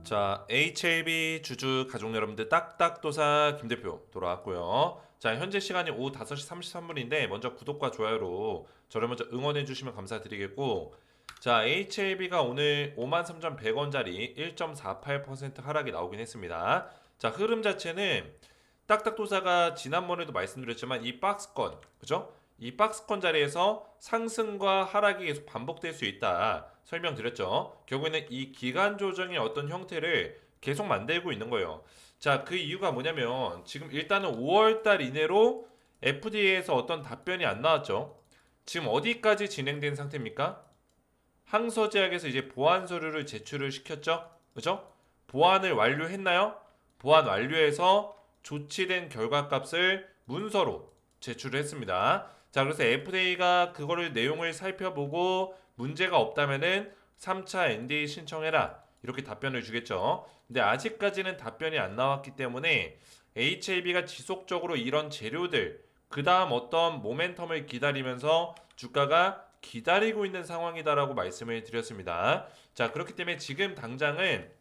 자, HLB 주주 가족 여러분들 딱딱도사 김 대표 돌아왔고요. 자, 현재 시간이 오후 5시 33분인데 먼저 구독과 좋아요로 저를 먼저 응원해 주시면 감사드리겠고, 자, HLB가 오늘 53,100원짜리 1.48% 하락이 나오긴 했습니다. 자, 흐름 자체는 딱딱도사가 지난번에도 말씀드렸지만 이 박스권, 그죠? 이 박스권 자리에서 상승과 하락이 계속 반복될 수 있다 설명드렸죠. 결국에는 이 기간 조정의 어떤 형태를 계속 만들고 있는 거예요. 자, 그 이유가 뭐냐면 지금 일단은 5월달 이내로 FDA에서 어떤 답변이 안 나왔죠. 지금 어디까지 진행된 상태입니까? 항서제약에서 이제 보안 서류를 제출을 시켰죠. 그죠? 보안을 완료했나요? 보안 완료해서 조치된 결과값을 문서로 제출을 했습니다. 자, 그래서 FDA가 그거를 내용을 살펴보고 문제가 없다면은 3차 NDA 신청해라. 이렇게 답변을 주겠죠. 근데 아직까지는 답변이 안 나왔기 때문에 HAB가 지속적으로 이런 재료들, 그 다음 어떤 모멘텀을 기다리면서 주가가 기다리고 있는 상황이다라고 말씀을 드렸습니다. 자, 그렇기 때문에 지금 당장은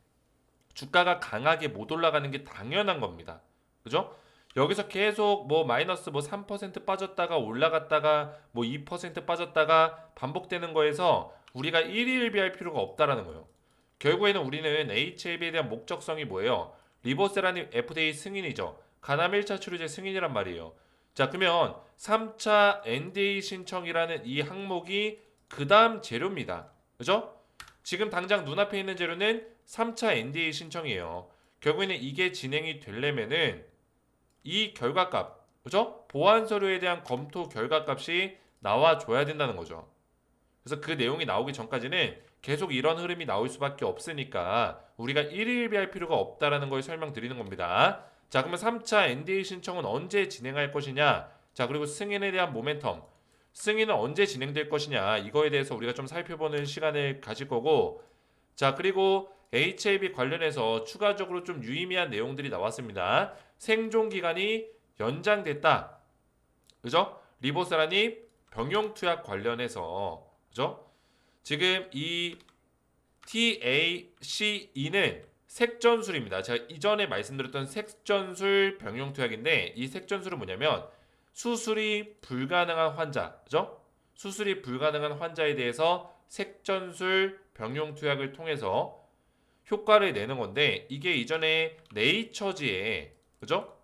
주가가 강하게 못 올라가는 게 당연한 겁니다. 그죠? 여기서 계속 뭐 마이너스 뭐 3% 빠졌다가 올라갔다가 뭐 2% 빠졌다가 반복되는 거에서 우리가 일희일비할 필요가 없다라는 거예요. 결국에는 우리는 HAB에 대한 목적성이 뭐예요? 리버세라님 FDA 승인이죠. 가남 1차 추류제 승인이란 말이에요. 자, 그러면 3차 NDA 신청이라는 이 항목이 그 다음 재료입니다. 그죠? 지금 당장 눈앞에 있는 재료는 3차 NDA 신청이에요. 결국에는 이게 진행이 되려면은 이 결과값, 그죠? 보안 서류에 대한 검토 결과값이 나와줘야 된다는 거죠. 그래서 그 내용이 나오기 전까지는 계속 이런 흐름이 나올 수밖에 없으니까 우리가 일일비할 필요가 없다라는 걸 설명드리는 겁니다. 자, 그러면 3차 NDA 신청은 언제 진행할 것이냐? 자, 그리고 승인에 대한 모멘텀. 승인은 언제 진행될 것이냐? 이거에 대해서 우리가 좀 살펴보는 시간을 가질 거고, 자, 그리고 HAB 관련해서 추가적으로 좀 유의미한 내용들이 나왔습니다. 생존 기간이 연장됐다. 그죠? 리보세라님 병용 투약 관련해서 그죠? 지금 이 TACE는 색전술입니다. 제가 이전에 말씀드렸던 색전술 병용 투약인데 이 색전술은 뭐냐면 수술이 불가능한 환자, 그죠? 수술이 불가능한 환자에 대해서 색전술 병용 투약을 통해서 효과를 내는 건데 이게 이전에 네이처지에 그죠?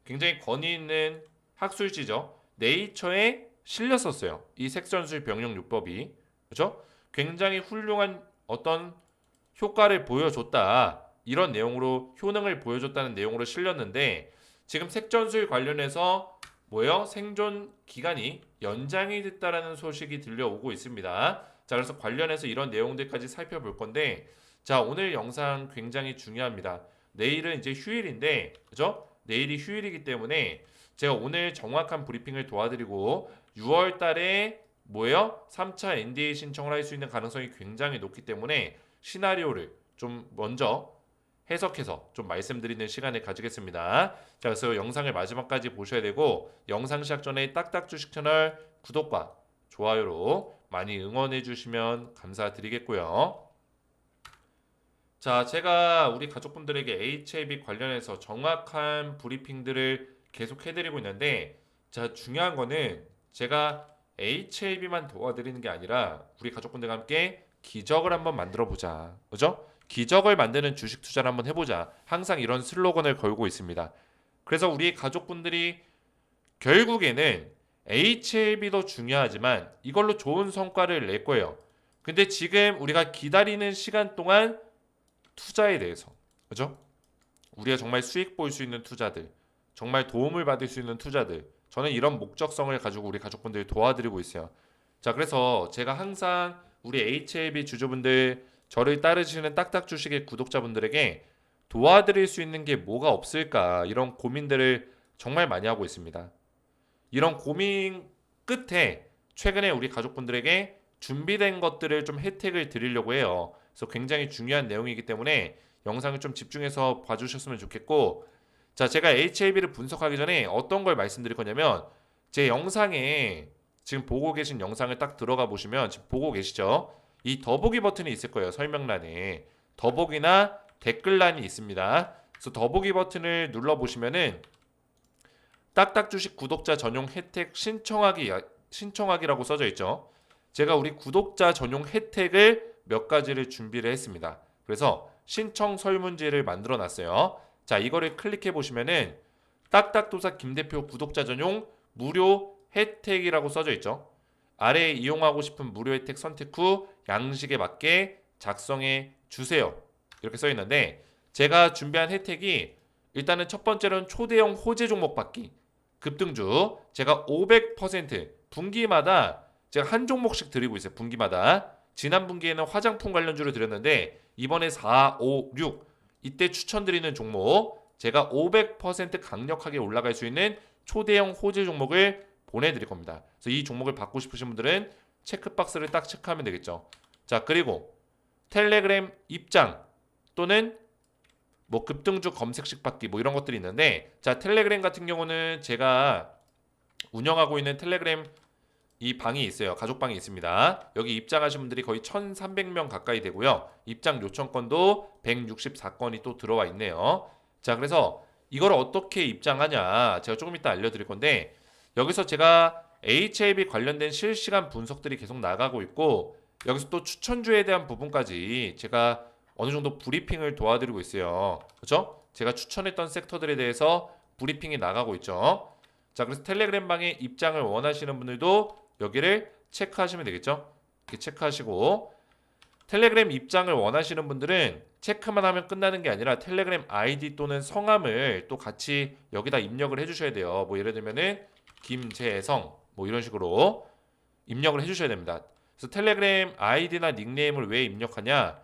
굉장히 권위 있는 학술지죠. 네이처에 실렸었어요. 이 색전술 병용 요법이 그죠? 굉장히 훌륭한 어떤 효과를 보여줬다. 이런 내용으로 효능을 보여줬다는 내용으로 실렸는데 지금 색전술 관련해서 뭐요? 생존 기간이 연장이 됐다라는 소식이 들려오고 있습니다. 자, 그래서 관련해서 이런 내용들까지 살펴볼 건데 자, 오늘 영상 굉장히 중요합니다. 내일은 이제 휴일인데 그죠? 내일이 휴일이기 때문에 제가 오늘 정확한 브리핑을 도와드리고 6월 달에 뭐예요? 3차 NDA 신청을 할 수 있는 가능성이 굉장히 높기 때문에 시나리오를 좀 먼저 해석해서 좀 말씀드리는 시간을 가지겠습니다. 자, 그래서 영상을 마지막까지 보셔야 되고 영상 시작 전에 딱딱 주식 채널 구독과 좋아요로 많이 응원해 주시면 감사드리겠고요. 자, 제가 우리 가족분들에게 HAB 관련해서 정확한 브리핑들을 계속 해드리고 있는데, 자, 중요한 거는 제가 HAB만 도와드리는 게 아니라 우리 가족분들과 함께 기적을 한번 만들어 보자. 그죠? 기적을 만드는 주식 투자를 한번 해보자. 항상 이런 슬로건을 걸고 있습니다. 그래서 우리 가족분들이 결국에는 HAB도 중요하지만 이걸로 좋은 성과를 낼 거예요. 근데 지금 우리가 기다리는 시간 동안 투자에 대해서 그죠? 우리가 정말 수익 볼 수 있는 투자들, 정말 도움을 받을 수 있는 투자들, 저는 이런 목적성을 가지고 우리 가족분들 도와드리고 있어요. 자, 그래서 제가 항상 우리 HLB 주주분들, 저를 따르시는 딱딱 주식의 구독자분들에게 도와드릴 수 있는 게 뭐가 없을까 이런 고민들을 정말 많이 하고 있습니다. 이런 고민 끝에 최근에 우리 가족분들에게 준비된 것들을 좀 혜택을 드리려고 해요. 그래서 굉장히 중요한 내용이기 때문에 영상을 좀 집중해서 봐주셨으면 좋겠고, 자, 제가 HAB를 분석하기 전에 어떤 걸 말씀드릴 거냐면 제 영상에 지금 보고 계신 영상을 딱 들어가 보시면 지금 보고 계시죠? 이 더보기 버튼이 있을 거예요. 설명란에 더보기나 댓글란이 있습니다. 그래서 더보기 버튼을 눌러보시면은 딱딱 주식 구독자 전용 혜택 신청하기라고 써져 있죠. 제가 우리 구독자 전용 혜택을 몇 가지를 준비를 했습니다. 그래서 신청 설문지를 만들어 놨어요. 자, 이거를 클릭해 보시면은 딱딱도사 김대표 구독자 전용 무료 혜택이라고 써져 있죠. 아래에 이용하고 싶은 무료 혜택 선택 후 양식에 맞게 작성해 주세요. 이렇게 써 있는데 제가 준비한 혜택이 일단은 첫 번째로는 초대형 호재 종목 받기. 급등주 제가 500% 분기마다 제가 한 종목씩 드리고 있어요. 분기마다. 지난 분기에는 화장품 관련주를 드렸는데 이번에 4, 5, 6 이때 추천드리는 종목 제가 500% 강력하게 올라갈 수 있는 초대형 호재 종목을 보내드릴 겁니다. 그래서 이 종목을 받고 싶으신 분들은 체크박스를 딱 체크하면 되겠죠. 자, 그리고 텔레그램 입장 또는 뭐 급등주 검색식 받기 뭐 이런 것들이 있는데 자, 텔레그램 같은 경우는 제가 운영하고 있는 텔레그램 이 방이 있어요. 가족방이 있습니다. 여기 입장하신 분들이 거의 1,300명 가까이 되고요. 입장 요청건도 164건이 또 들어와 있네요. 자, 그래서 이걸 어떻게 입장하냐 제가 조금 이따 알려드릴 건데 여기서 제가 HAB 관련된 실시간 분석들이 계속 나가고 있고 여기서 또 추천주에 대한 부분까지 제가 어느 정도 브리핑을 도와드리고 있어요. 그렇죠? 제가 추천했던 섹터들에 대해서 브리핑이 나가고 있죠. 자, 그래서 텔레그램 방에 입장을 원하시는 분들도 여기를 체크하시면 되겠죠. 이렇게 체크하시고 텔레그램 입장을 원하시는 분들은 체크만 하면 끝나는 게 아니라 텔레그램 아이디 또는 성함을 또 같이 여기다 입력을 해주셔야 돼요. 뭐 예를 들면은 김재성 뭐 이런 식으로 입력을 해주셔야 됩니다. 그래서 텔레그램 아이디나 닉네임을 왜 입력하냐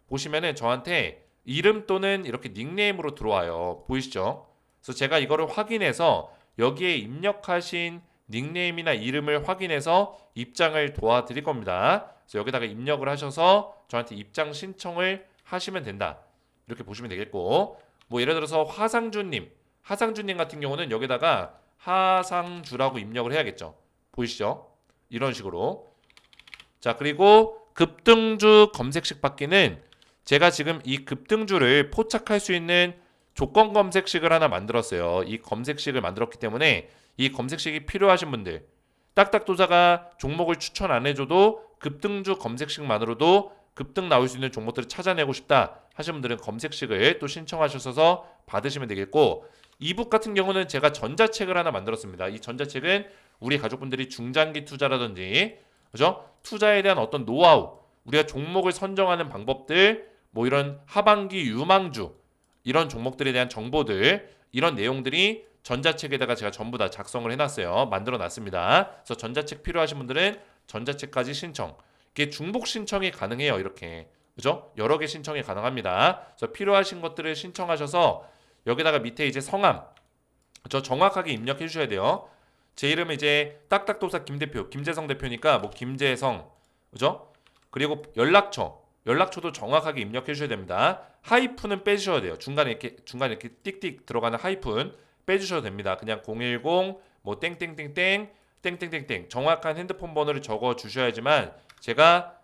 보시면은 저한테 이름 또는 이렇게 닉네임으로 들어와요. 보이시죠? 그래서 제가 이거를 확인해서 여기에 입력하신 닉네임이나 이름을 확인해서 입장을 도와드릴 겁니다. 그래서 여기다가 입력을 하셔서 저한테 입장 신청을 하시면 된다. 이렇게 보시면 되겠고 뭐 예를 들어서 하상주님 같은 경우는 여기다가 하상주라고 입력을 해야겠죠. 보이시죠? 이런 식으로. 자, 그리고 급등주 검색식 받기는 제가 지금 이 급등주를 포착할 수 있는 조건 검색식을 하나 만들었어요. 이 검색식을 만들었기 때문에 이 검색식이 필요하신 분들 딱딱도사가 종목을 추천 안 해줘도 급등주 검색식만으로도 급등 나올 수 있는 종목들을 찾아내고 싶다 하시는 분들은 검색식을 또 신청하셔서 받으시면 되겠고 이북 같은 경우는 제가 전자책을 하나 만들었습니다. 이 전자책은 우리 가족분들이 중장기 투자라든지 그죠? 투자에 대한 어떤 노하우 우리가 종목을 선정하는 방법들 뭐 이런 하반기 유망주 이런 종목들에 대한 정보들 이런 내용들이 전자책에다가 제가 전부 다 작성을 해놨어요. 만들어놨습니다. 그래서 전자책 필요하신 분들은 전자책까지 신청. 이게 중복 신청이 가능해요. 이렇게 그죠? 여러 개 신청이 가능합니다. 그래서 필요하신 것들을 신청하셔서 여기다가 밑에 이제 성함 저 정확하게 입력해 주셔야 돼요. 제 이름은 이제 딱딱도사 김대표 김재성 대표니까 뭐 김재성 그죠? 그리고 연락처도 정확하게 입력해 주셔야 됩니다. 하이픈은 빼주셔야 돼요. 중간에 이렇게 띡띡 들어가는 하이픈 빼주셔도 됩니다. 그냥 010 뭐 땡땡땡땡 땡땡땡땡 정확한 핸드폰 번호를 적어 주셔야지만 제가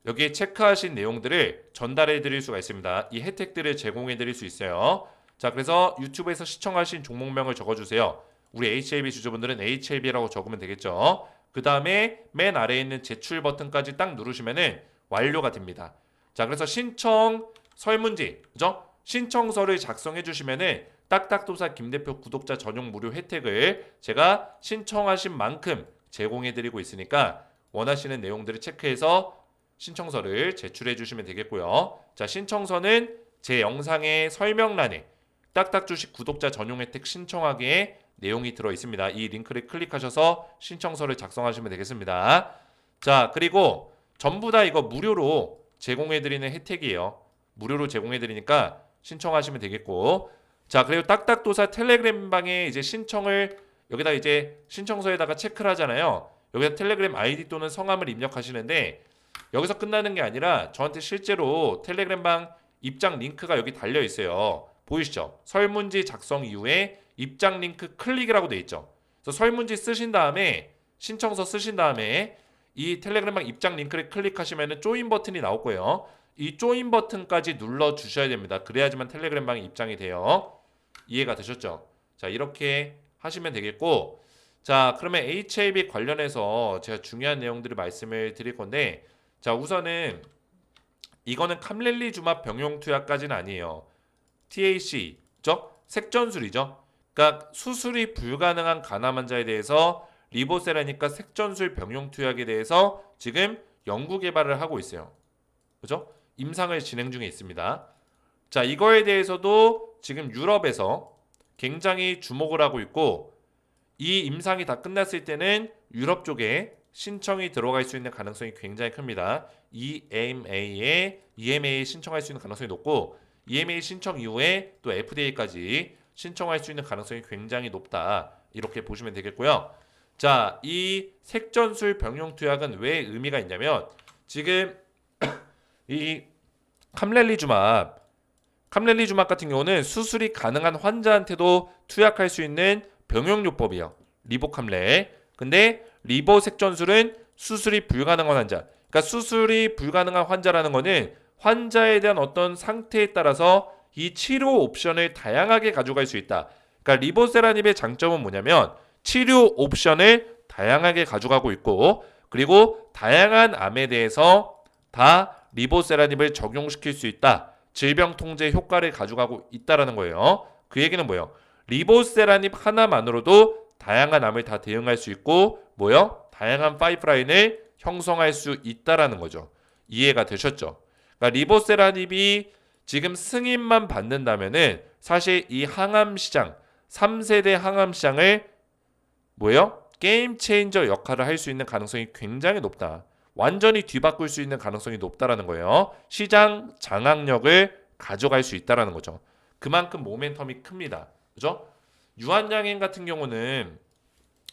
여기에 체크하신 내용들을 전달해 드릴 수가 있습니다. 이 혜택들을 제공해 드릴 수 있어요. 자, 그래서 유튜브에서 시청하신 종목명을 적어 주세요. 우리 HAB 주주분들은 HAB라고 적으면 되겠죠. 그 다음에 맨 아래에 있는 제출 버튼까지 딱 누르시면은 완료가 됩니다. 자, 그래서 신청 설문지, 그죠? 신청서를 작성해 주시면은 딱딱도사 김대표 구독자 전용 무료 혜택을 제가 신청하신 만큼 제공해 드리고 있으니까 원하시는 내용들을 체크해서 신청서를 제출해 주시면 되겠고요. 자, 신청서는 제 영상의 설명란에 딱딱주식 구독자 전용 혜택 신청하기에 내용이 들어 있습니다. 이 링크를 클릭하셔서 신청서를 작성하시면 되겠습니다. 자, 그리고 전부 다 이거 무료로 제공해드리는 혜택이에요. 무료로 제공해드리니까 신청하시면 되겠고 자, 그리고 딱딱도사 텔레그램 방에 이제 신청을 여기다 이제 신청서에다가 체크를 하잖아요. 여기다 텔레그램 아이디 또는 성함을 입력하시는데 여기서 끝나는 게 아니라 저한테 실제로 텔레그램 방 입장 링크가 여기 달려 있어요. 보이시죠? 설문지 작성 이후에 입장 링크 클릭이라고 돼 있죠. 그래서 설문지 쓰신 다음에 신청서 쓰신 다음에 이 텔레그램방 입장 링크를 클릭하시면 조인 버튼이 나올 거예요. 이 조인 버튼까지 눌러 주셔야 됩니다. 그래야지만 텔레그램 방에 입장이 돼요. 이해가 되셨죠? 자, 이렇게 하시면 되겠고, 자, 그러면 HAB 관련해서 제가 중요한 내용들을 말씀을 드릴 건데, 자, 우선은 이거는 캄렐리주맙 병용 투약까지는 아니에요. TAC죠? 색전술이죠. 그러니까 수술이 불가능한 간암 환자에 대해서 리보세라니까 색전술 병용 투약에 대해서 지금 연구 개발을 하고 있어요. 그죠? 임상을 진행 중에 있습니다. 자, 이거에 대해서도 지금 유럽에서 굉장히 주목을 하고 있고, 이 임상이 다 끝났을 때는 유럽 쪽에 신청이 들어갈 수 있는 가능성이 굉장히 큽니다. EMA 신청할 수 있는 가능성이 높고, EMA 신청 이후에 또 FDA까지 신청할 수 있는 가능성이 굉장히 높다. 이렇게 보시면 되겠고요. 자, 이 색전술 병용 투약은 왜 의미가 있냐면, 지금 이 캄렐리주맙 같은 경우는 수술이 가능한 환자한테도 투약할 수 있는 병용요법이에요. 리보캄레. 근데 리보색전술은 수술이 불가능한 환자. 그러니까 수술이 불가능한 환자라는 거는 환자에 대한 어떤 상태에 따라서 이 치료 옵션을 다양하게 가져갈 수 있다. 그러니까 리보세라닙의 장점은 뭐냐면 치료 옵션을 다양하게 가져가고 있고, 그리고 다양한 암에 대해서 다 리보세라닙을 적용시킬 수 있다. 질병 통제 효과를 가져가고 있다라는 거예요. 그 얘기는 뭐예요? 리보세라닙 하나만으로도 다양한 암을 다 대응할 수 있고, 뭐요? 다양한 파이프라인을 형성할 수 있다라는 거죠. 이해가 되셨죠? 그러니까 리보세라닙이 지금 승인만 받는다면은 사실 이 항암 시장, 3세대 항암 시장을 뭐요? 게임 체인저 역할을 할 수 있는 가능성이 굉장히 높다. 완전히 뒤바꿀 수 있는 가능성이 높다라는 거예요. 시장 장악력을 가져갈 수 있다라는 거죠. 그만큼 모멘텀이 큽니다. 그죠? 유한양행 같은 경우는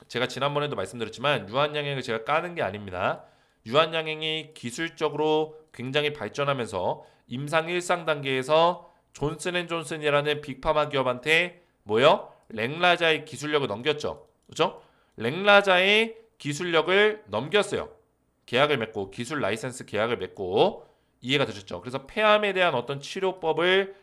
제가 지난번에도 말씀드렸지만 유한양행을 제가 까는 게 아닙니다. 유한양행이 기술적으로 굉장히 발전하면서 임상 1상 단계에서 존슨앤존슨이라는 빅파마 기업한테 뭐요? 랭라자의 기술력을 넘겼죠. 그죠? 랭라자의 기술력을 넘겼어요. 계약을 맺고 기술 라이센스 계약을 맺고 이해가 되셨죠? 그래서 폐암에 대한 어떤 치료법을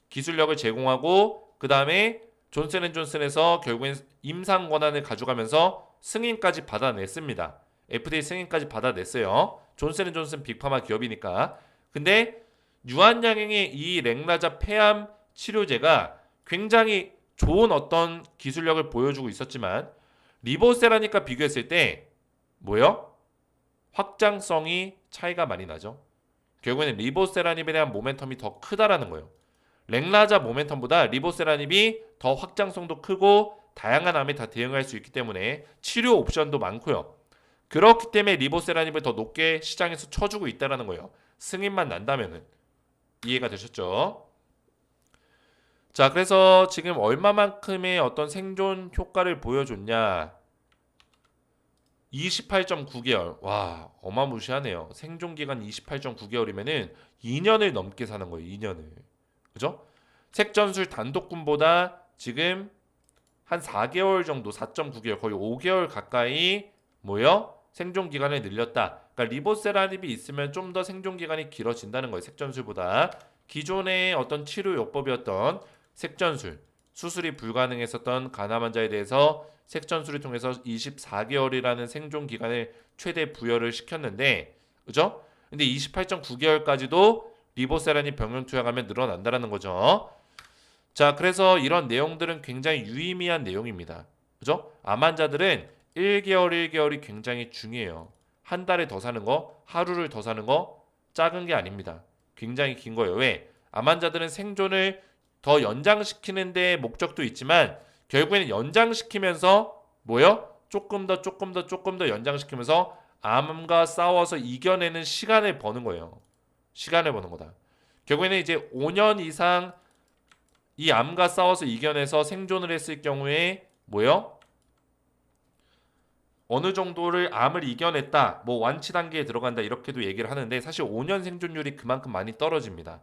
기술력을 제공하고 그 다음에 존슨앤존슨에서 결국엔 임상 권한을 가져가면서 승인까지 받아냈습니다. FDA 승인까지 받아냈어요. 존슨앤존슨 빅파마 기업이니까. 근데 유한양행의 이 랭라자 폐암 치료제가 굉장히 좋은 어떤 기술력을 보여주고 있었지만 리보세라니까 비교했을 때 뭐요? 확장성이 차이가 많이 나죠. 결국에는 리보세라닙에 대한 모멘텀이 더 크다라는 거예요. 랭라자 모멘텀보다 리보세라닙이 더 확장성도 크고 다양한 암에 다 대응할 수 있기 때문에 치료 옵션도 많고요. 그렇기 때문에 리보세라닙을 더 높게 시장에서 쳐주고 있다라는 거예요. 승인만 난다면은. 이해가 되셨죠? 자, 그래서 지금 얼마만큼의 어떤 생존 효과를 보여줬냐? 28.9개월. 와, 어마무시하네요. 생존 기간 28.9개월이면은 2년을 넘게 사는 거예요. 2년을. 그죠? 색전술 단독군보다 지금 한 4개월 정도, 4.9개월, 거의 5개월 가까이 뭐요? 생존 기간을 늘렸다. 그러니까 리보세라닙이 있으면 좀 더 생존 기간이 길어진다는 거예요. 색전술보다. 기존의 어떤 치료 요법이었던 색전술, 수술이 불가능했었던 간암 환자에 대해서 색전술을 통해서 24개월이라는 생존 기간을 최대 부여를 시켰는데, 그죠? 근데 28.9개월까지도 리보세라닙 병용 투약하면 늘어난다는 거죠. 자, 그래서 이런 내용들은 굉장히 유의미한 내용입니다. 그죠? 암 환자들은 1개월이 굉장히 중요해요. 한 달을 더 사는 거, 하루를 더 사는 거 작은 게 아닙니다. 굉장히 긴 거예요. 왜? 암 환자들은 생존을 더 연장시키는 데 목적도 있지만 결국에는 연장시키면서 뭐요? 조금 더 연장시키면서 암과 싸워서 이겨내는 시간을 버는 거예요. 시간을 버는 거다. 결국에는 이제 5년 이상 이 암과 싸워서 이겨내서 생존을 했을 경우에 뭐요? 어느 정도를 암을 이겨냈다, 뭐 완치 단계에 들어간다 이렇게도 얘기를 하는데 사실 5년 생존율이 그만큼 많이 떨어집니다.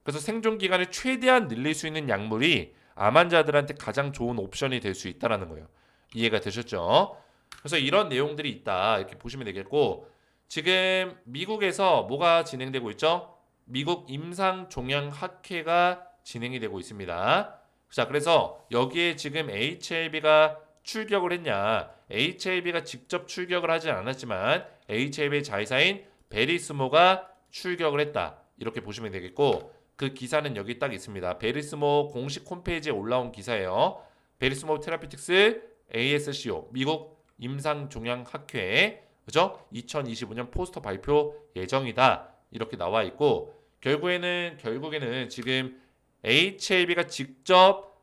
그래서 생존 기간을 최대한 늘릴 수 있는 약물이 암 환자들한테 가장 좋은 옵션이 될 수 있다라는 거예요. 이해가 되셨죠? 그래서 이런 내용들이 있다 이렇게 보시면 되겠고 지금 미국에서 뭐가 진행되고 있죠? 미국 임상종양학회가 진행이 되고 있습니다. 자, 그래서 여기에 지금 HLB가 출격을 했냐? HLB가 직접 출격을 하진 않았지만 HLB의 자회사인 베리스모가 출격을 했다. 이렇게 보시면 되겠고 그 기사는 여기 딱 있습니다. 베리스모 공식 홈페이지에 올라온 기사예요. 베리스모 테라피틱스 ASCO 미국 임상종양학회 그죠? 2025년 포스터 발표 예정이다. 이렇게 나와 있고 결국에는 지금 HLB가 직접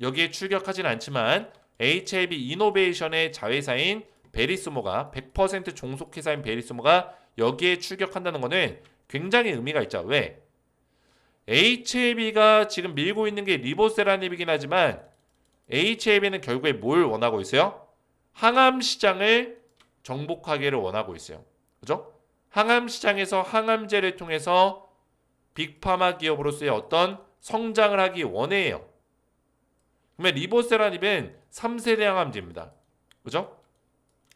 여기에 출격하진 않지만 HLB 이노베이션의 자회사인 베리스모가 100% 종속회사인 베리스모가 여기에 출격한다는 거는 굉장히 의미가 있죠. 왜? HLB가 지금 밀고 있는 게 리보세라닙이긴 하지만 HLB는 결국에 뭘 원하고 있어요? 항암 시장을 정복하기를 원하고 있어요. 그죠? 항암 시장에서 항암제를 통해서 빅파마 기업으로서의 어떤 성장을 하기 원해요. 그러면 리보세라닙은 3세대 항암제입니다. 그죠?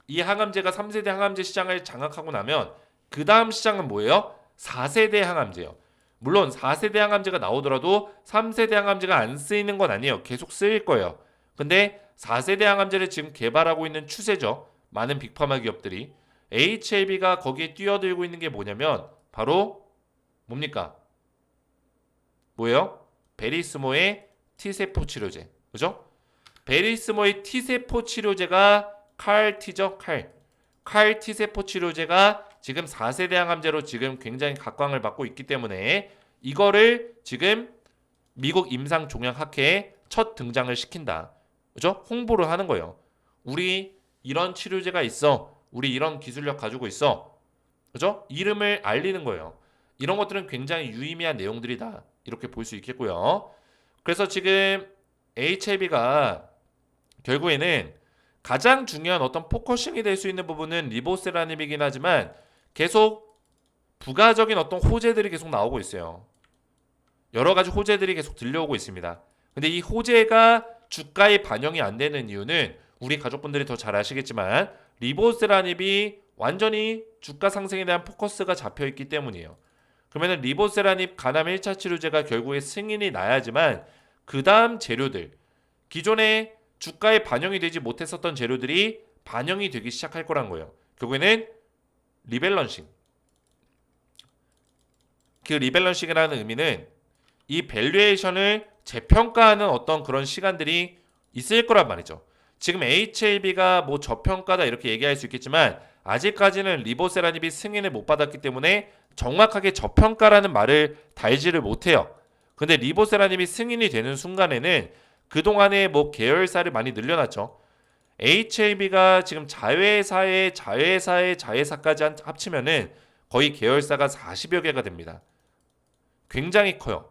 이 항암제가 3세대 항암제 시장을 장악하고 나면 그 다음 시장은 뭐예요? 4세대 항암제예요. 물론 4세대 항암제가 나오더라도 3세대 항암제가 안 쓰이는 건 아니에요. 계속 쓰일 거예요. 근데 4세대 항암제를 지금 개발하고 있는 추세죠. 많은 빅파마 기업들이. HLB가 거기에 뛰어들고 있는 게 뭐냐면 바로 뭡니까? 뭐예요? 베리스모의 T세포 치료제. 그죠? 베리스모의 T세포 치료제가 CAR-T죠. CAR T세포 치료제가 지금 4세대 항암제로 지금 굉장히 각광을 받고 있기 때문에 이거를 지금 미국 임상종양학회에 첫 등장을 시킨다. 그죠? 홍보를 하는 거예요. 우리 이런 치료제가 있어. 우리 이런 기술력 가지고 있어. 그죠? 이름을 알리는 거예요. 이런 것들은 굉장히 유의미한 내용들이다. 이렇게 볼 수 있겠고요. 그래서 지금 HLB가 결국에는 가장 중요한 어떤 포커싱이 될 수 있는 부분은 리보세라닙이긴 하지만 계속 부가적인 어떤 호재들이 계속 나오고 있어요. 여러 가지 호재들이 계속 들려오고 있습니다. 근데 이 호재가 주가에 반영이 안 되는 이유는 우리 가족분들이 더 잘 아시겠지만 리보세라닙이 완전히 주가 상승에 대한 포커스가 잡혀 있기 때문이에요. 그러면 리보세라닙 간암 1차 치료제가 결국에 승인이 나야지만 그 다음 재료들 기존에 주가에 반영이 되지 못했었던 재료들이 반영이 되기 시작할 거란 거예요. 결국에는 리밸런싱. 그 리밸런싱이라는 의미는 이 밸류에이션을 재평가하는 어떤 그런 시간들이 있을 거란 말이죠. 지금 HLB가 뭐 저평가다 이렇게 얘기할 수 있겠지만 아직까지는 리보세라닙이 승인을 못 받았기 때문에 정확하게 저평가라는 말을 달지를 못해요. 근데 리보세라닙이 승인이 되는 순간에는 그동안에 뭐 계열사를 많이 늘려놨죠. HLB가 지금 자회사의 자회사까지 합치면은 거의 계열사가 40여 개가 됩니다. 굉장히 커요.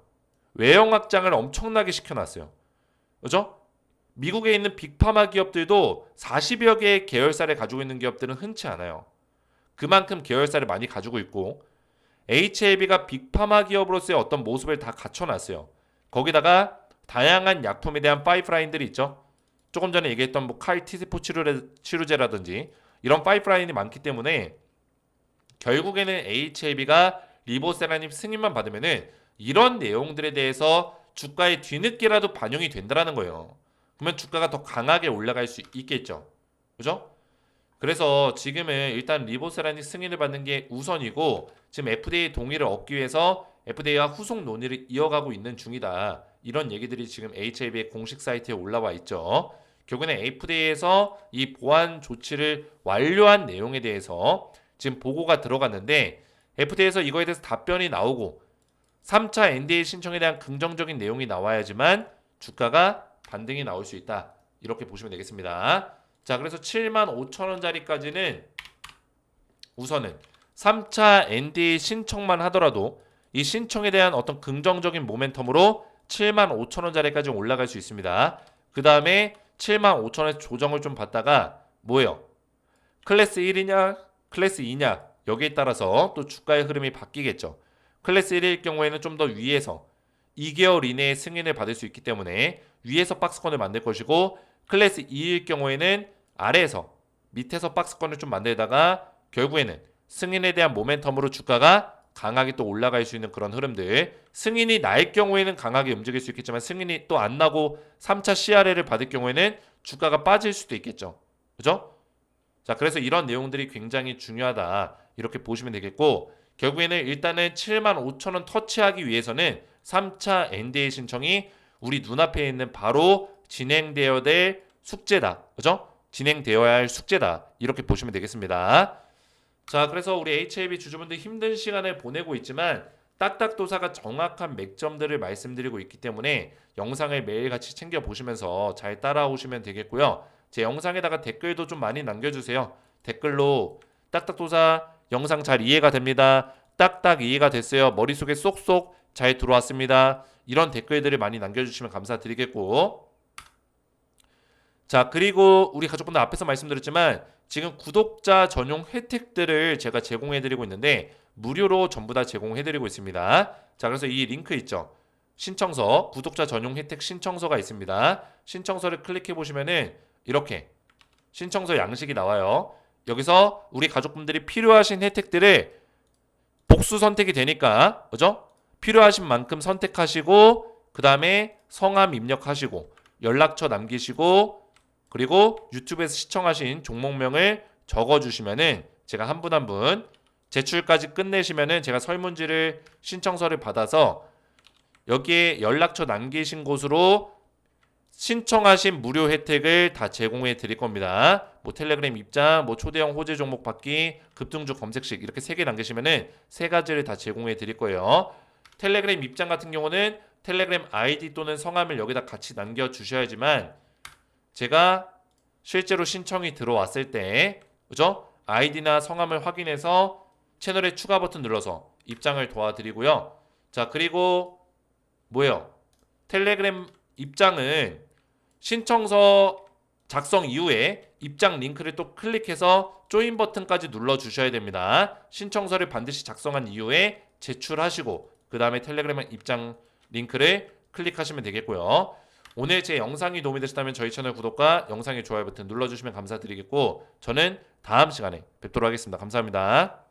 외형 확장을 엄청나게 시켜놨어요. 그죠? 미국에 있는 빅파마 기업들도 40여 개의 계열사를 가지고 있는 기업들은 흔치 않아요. 그만큼 계열사를 많이 가지고 있고 HLB가 빅파마 기업으로서의 어떤 모습을 다 갖춰놨어요. 거기다가 다양한 약품에 대한 파이프라인들이 있죠. 조금 전에 얘기했던 뭐 CAR T세포 치료제라든지 이런 파이프라인이 많기 때문에 결국에는 HLB가 리보세라닙 승인만 받으면은 이런 내용들에 대해서 주가에 뒤늦게라도 반영이 된다라는 거예요. 그러면 주가가 더 강하게 올라갈 수 있겠죠. 그죠? 그래서 지금은 일단 리보세라닙 승인을 받는 게 우선이고 지금 FDA 동의를 얻기 위해서 FDA와 후속 논의를 이어가고 있는 중이다. 이런 얘기들이 지금 HLB의 공식 사이트에 올라와 있죠. 결국에는 FDA에서 이 보안 조치를 완료한 내용에 대해서 지금 보고가 들어갔는데 FDA에서 이거에 대해서 답변이 나오고 3차 NDA 신청에 대한 긍정적인 내용이 나와야지만 주가가 반등이 나올 수 있다. 이렇게 보시면 되겠습니다. 자, 그래서 75,000원짜리까지는 우선은 3차 NDA 신청만 하더라도 이 신청에 대한 어떤 긍정적인 모멘텀으로 75,000원짜리까지 올라갈 수 있습니다. 그 다음에 75,000원에서 조정을 좀 받다가 뭐예요? 클래스 1이냐 클래스 2냐 여기에 따라서 또 주가의 흐름이 바뀌겠죠. 클래스 1일 경우에는 좀 더 위에서 2개월 이내에 승인을 받을 수 있기 때문에 위에서 박스권을 만들 것이고 클래스 2일 경우에는 아래에서 밑에서 박스권을 좀 만들다가 결국에는 승인에 대한 모멘텀으로 주가가 강하게 또 올라갈 수 있는 그런 흐름들. 승인이 날 경우에는 강하게 움직일 수 있겠지만 승인이 또 안 나고 3차 CRL을 받을 경우에는 주가가 빠질 수도 있겠죠. 그죠? 자, 그래서 이런 내용들이 굉장히 중요하다. 이렇게 보시면 되겠고 결국에는 일단은 75,000원 터치하기 위해서는 3차 NDA 신청이 우리 눈앞에 있는 바로 진행되어야 될 숙제다. 그죠? 진행되어야 할 숙제다. 이렇게 보시면 되겠습니다. 자, 그래서 우리 HLB 주주분들 힘든 시간을 보내고 있지만 딱딱도사가 정확한 맥점들을 말씀드리고 있기 때문에 영상을 매일같이 챙겨보시면서 잘 따라오시면 되겠고요. 제 영상에다가 댓글도 좀 많이 남겨주세요. 댓글로 딱딱도사 영상 잘 이해가 됩니다. 딱딱 이해가 됐어요. 머릿속에 쏙쏙 잘 들어왔습니다. 이런 댓글들을 많이 남겨주시면 감사드리겠고 자, 그리고 우리 가족분들 앞에서 말씀드렸지만 지금 구독자 전용 혜택들을 제가 제공해드리고 있는데 무료로 전부 다 제공해드리고 있습니다. 자, 그래서 이 링크 있죠. 신청서, 구독자 전용 혜택 신청서가 있습니다. 신청서를 클릭해 보시면은 이렇게 신청서 양식이 나와요. 여기서 우리 가족분들이 필요하신 혜택들을 복수 선택이 되니까, 그죠? 필요하신 만큼 선택하시고 그 다음에 성함 입력하시고 연락처 남기시고 그리고 유튜브에서 시청하신 종목명을 적어주시면은 제가 한 분 한 분 제출까지 끝내시면은 제가 설문지를 신청서를 받아서 여기에 연락처 남기신 곳으로 신청하신 무료 혜택을 다 제공해 드릴 겁니다. 뭐 텔레그램 입장, 뭐 초대형 호재 종목 받기, 급등주 검색식 이렇게 3개 남기시면은 3가지를 다 제공해 드릴 거예요. 텔레그램 입장 같은 경우는 텔레그램 아이디 또는 성함을 여기다 같이 남겨 주셔야지만 제가 실제로 신청이 들어왔을 때 그죠? 아이디나 성함을 확인해서 채널에 추가 버튼 눌러서 입장을 도와드리고요. 자, 그리고 뭐예요? 텔레그램 입장은 신청서 작성 이후에 입장 링크를 또 클릭해서 조인 버튼까지 눌러 주셔야 됩니다. 신청서를 반드시 작성한 이후에 제출하시고 그 다음에 텔레그램 입장 링크를 클릭하시면 되겠고요. 오늘 제 영상이 도움이 되셨다면 저희 채널 구독과 영상의 좋아요 버튼 눌러주시면 감사드리겠고 저는 다음 시간에 뵙도록 하겠습니다. 감사합니다.